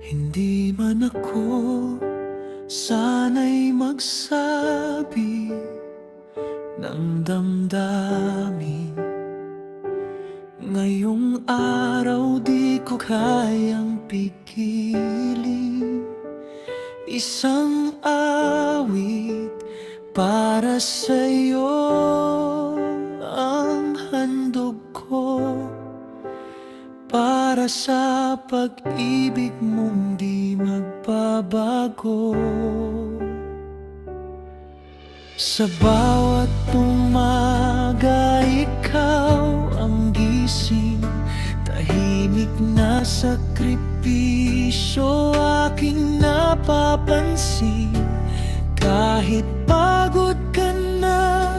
Hindi man ako sana'y magsabi ng damdamin. Ngayong araw di ko kayang pigilin isang awit para sa'yo ang handog ko, para sa pag-ibig mong di magbabago. Sa bawat umaga ikaw ang gising, tahimik na sakripisyo aking napapansin. Kahit pagod ka na,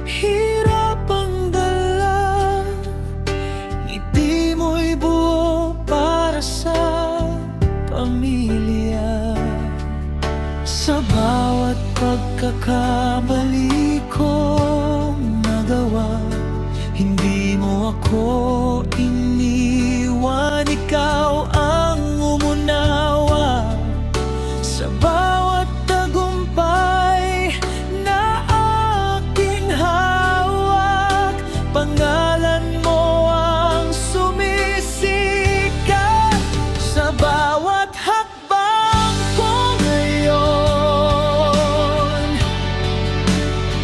hirap ang dala, ngiti mo'y buo para sa pamilya. Sa bawat pagkakamali kong nagawa, hindi mo ako iniwan, ikaw ang umunawa. Sa bawat tagumpay na aking hawak, pangalan mo ang sumisikat. Sa bawat hakbang ko ngayon,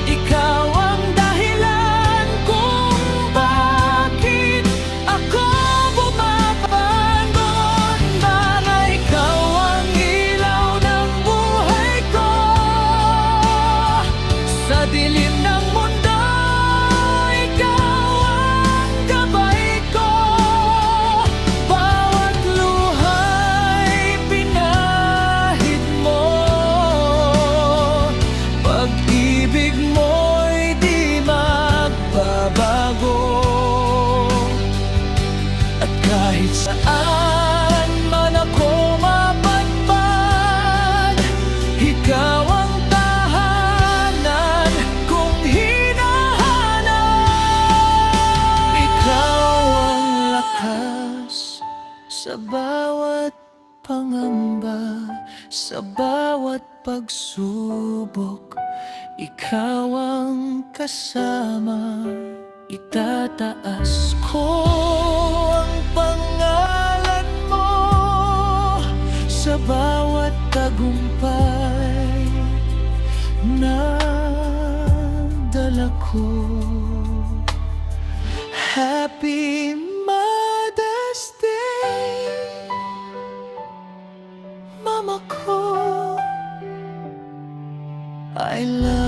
ikaw ang dahilan kung bakit ako bumabangon. Mga ikaw ang ilaw ng buhay ko, sa dilim ng mundo ikaw ang gabay ko. Bawat luha'y pinahid mo, pag-ibig mo'y di magbabago. At kahit saan man ako mapadpad, ikaw ang tahanan kong hinahanap. Ikaw ang lakas sa bawat pangamba, sa bawat pagsubok. Ikaw ang kasama, itataas ko ang pangalan mo sa bawat tagumpay na dala ko. Happy Mother's Day, Mama ko, I love